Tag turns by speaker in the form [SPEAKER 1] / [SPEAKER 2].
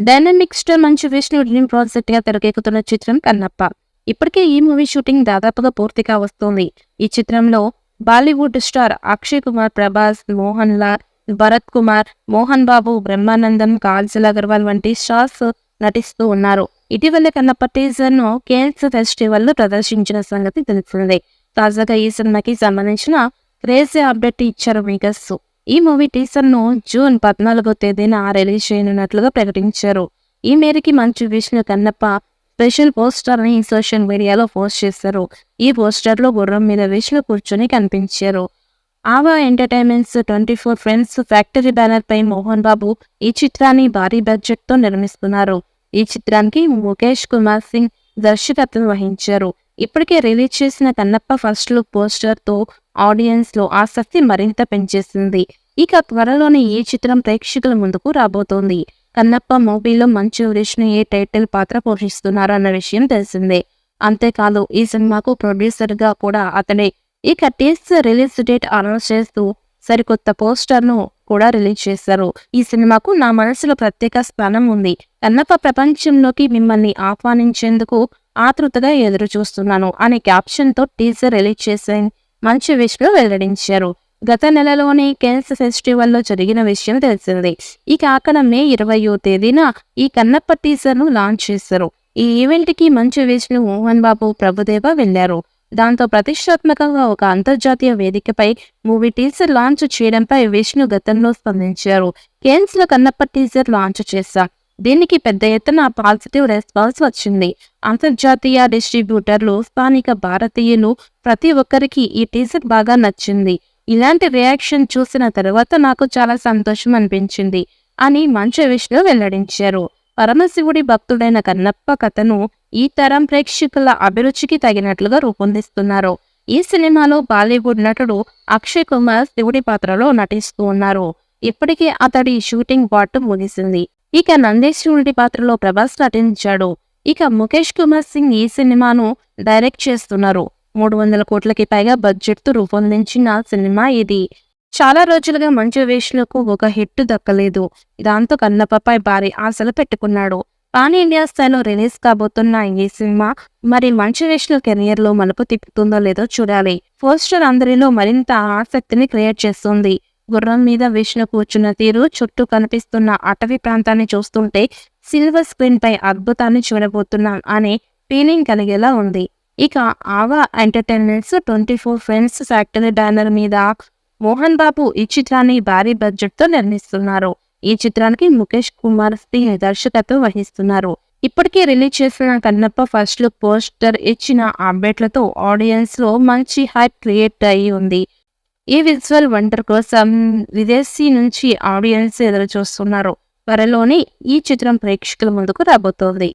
[SPEAKER 1] Dynamic star Manchu Vishnu dream project గా తెరకెక్కుతున్న చిత్రం కన్నప్ప. ఇప్పటికే ఈ మూవీ షూటింగ్ దాదాపుగా పూర్తిగా వస్తోంది. ఈ చిత్రంలో బాలీవుడ్ స్టార్ అక్షయ్ కుమార్, ప్రభాస్, మోహన్ లాల్, భరత్ కుమార్, మోహన్ బాబు, బ్రహ్మానందం, కాజల్ అగర్వాల్ వంటి స్టార్స్ నటిస్తూ ఉన్నారు. ఇటీవల కన్నప్ప టీజర్ ను కేన్స్ ఫెస్టివల్ లో ప్రదర్శించిన సంగతి తెలిసిందే. తాజాగా ఈ సినిమాకి సంబంధించిన క్రేజీ అప్డేట్ ఇచ్చారు మేకర్స్. ఈ మూవీ టీజర్ ను జూన్ 14వ తేదీన రిలీజ్ చేయనున్నట్లుగా ప్రకటించారు. ఈ మేరకు మంచు విష్ణు కన్నప్ప స్పెషల్ పోస్టర్ ని సోషల్ మీడియాలో పోస్ట్ చేశారు. ఈ పోస్టర్ లో గుర్రం మీద విష్ణు కూర్చొని కనిపించారు. ఆవా ఎంటర్టైన్మెంట్స్ 24 ఫ్రెండ్స్ ఫ్యాక్టరీ బ్యానర్ పై మోహన్ బాబు ఈ చిత్రాన్ని భారీ బడ్జెట్ తో నిర్మిస్తున్నారు. ఈ చిత్రానికి ముఖేష్ కుమార్ సింగ్ దర్శకత్వం వహించారు. ఇప్పటికే రిలీజ్ చేసిన కన్నప్ప ఫస్ట్ లుక్ పోస్టర్ తో ఆడియన్స్ లో ఆసక్తి మరింత పెంచేసింది. ఇక త్వరలోనే ఈ చిత్రం ప్రేక్షకుల ముందుకు రాబోతోంది. కన్నప్ప మూవీలో మంచు విష్ణు ఏ టైటిల్ పాత్ర పోషిస్తున్నారు అన్న విషయం తెలిసిందే. అంతేకాదు ఈ సినిమాకు ప్రొడ్యూసర్ గా కూడా అతడే. ఇక టీజర్ రిలీజ్ డేట్ అనౌన్స్ చేస్తూ సరికొత్త పోస్టర్ ను కూడా రిలీజ్ చేశారు. ఈ సినిమాకు నా మనసులో ప్రత్యేక స్థానం ఉంది. కన్నప్ప ప్రపంచంలోకి మిమ్మల్ని ఆహ్వానించేందుకు ఆతృతగా ఎదురు చూస్తున్నాను అనే క్యాప్షన్ తో టీజర్ రిలీజ్ చేసే మంచు విష్ణు వెల్లడించారు. గత నెలలోనే కేన్స్ ఫెస్టివల్ లో జరిగిన విషయం తెలిసింది. ఇక అక్కడ మే 20వ తేదీన ఈ కన్నప్ప టీజర్ ను లాంచ్ చేశారు. ఈ ఈవెంట్ కి మంచు విష్ణు, మోహన్ బాబు, ప్రభుదేవ వెళ్లారు. దాంతో ప్రతిష్టాత్మకంగా ఒక అంతర్జాతీయ వేదికపై మూవీ టీజర్ లాంచ్ చేయడంపై విష్ణు గతంలో స్పందించారు. కేన్స్ లో కన్నప్ప టీజర్ లాంచ్ చేశా. దీనికి పెద్ద ఎత్తున పాజిటివ్ రెస్పాన్స్ వచ్చింది. అంతర్జాతీయ డిస్ట్రిబ్యూటర్లు, స్థానిక భారతీయులు ప్రతి ఒక్కరికి ఈ టీజర్ బాగా నచ్చింది. ఇలాంటి రియాక్షన్ చూసిన తర్వాత నాకు చాలా సంతోషం అనిపించింది అని మంచు విష్ణు వెల్లడించారు. పరమశివుడి భక్తుడైన కన్నప్ప కథను ఈ తరం ప్రేక్షకుల అభిరుచికి తగినట్లుగా రూపొందిస్తున్నారు. ఈ సినిమాలో బాలీవుడ్ నటుడు అక్షయ్ కుమార్ శివుడి పాత్రలో నటిస్తూ ఉన్నారు. ఇప్పటికే అతడి షూటింగ్ పార్ట్ ముగిసింది. ఇక నందీశ్వరుడి పాత్రలో ప్రభాస్ నటించాడు. ఇక ముఖేష్ కుమార్ సింగ్ ఈ సినిమాను డైరెక్ట్ చేస్తున్నారు. 300 కోట్లకి పైగా బడ్జెట్ తో రూపొందించిన సినిమా ఇది. చాలా రోజులుగా మంచు విష్ణుకు ఒక హిట్ దక్కలేదు. దాంతో కన్నప్పపై భారీ ఆశలు పెట్టుకున్నాడు. పాన్ ఇండియా స్థాయిలో రిలీజ్ కాబోతున్న ఈ సినిమా మరి మంచు విష్ణు కెరియర్ లో మలుపు తిప్పుతుందో లేదో చూడాలి. పోస్టర్ అందరిలో మరింత ఆసక్తిని క్రియేట్ చేస్తుంది. గుర్రం మీద విష్ణు కూర్చున్న తీరు, చుట్టూ కనిపిస్తున్న అటవీ ప్రాంతాన్ని చూస్తుంటే సిల్వర్ స్క్రీన్ పై అద్భుతాన్ని చూడబోతున్నాం అనే ఫీలింగ్ కలిగేలా ఉంది. ఇక ఆవా ఎంటర్టైన్మెంట్స్ 24 ఫ్రెండ్స్ ఫ్యాక్టరీ బ్యానర్ మీద మోహన్ బాబు ఈ చిత్రాన్ని భారీ బడ్జెట్ తో నిర్మిస్తున్నారు. ఈ చిత్రానికి ముఖేష్ కుమార్ సింగ్ దర్శకత్వం వహిస్తున్నారు. ఇప్పటికే రిలీజ్ చేసిన కన్నప్ప ఫస్ట్ లుక్ పోస్టర్ ఇచ్చిన అప్డేట్లతో ఆడియన్స్ లో మంచి హైప్ క్రియేట్ అయి ఉంది. ఈ విజువల్ వండర్ కోసం విదేశీ నుంచి ఆడియన్స్ ఎదురు చూస్తున్నారు. త్వరలోనే ఈ చిత్రం ప్రేక్షకుల ముందుకు రాబోతోంది.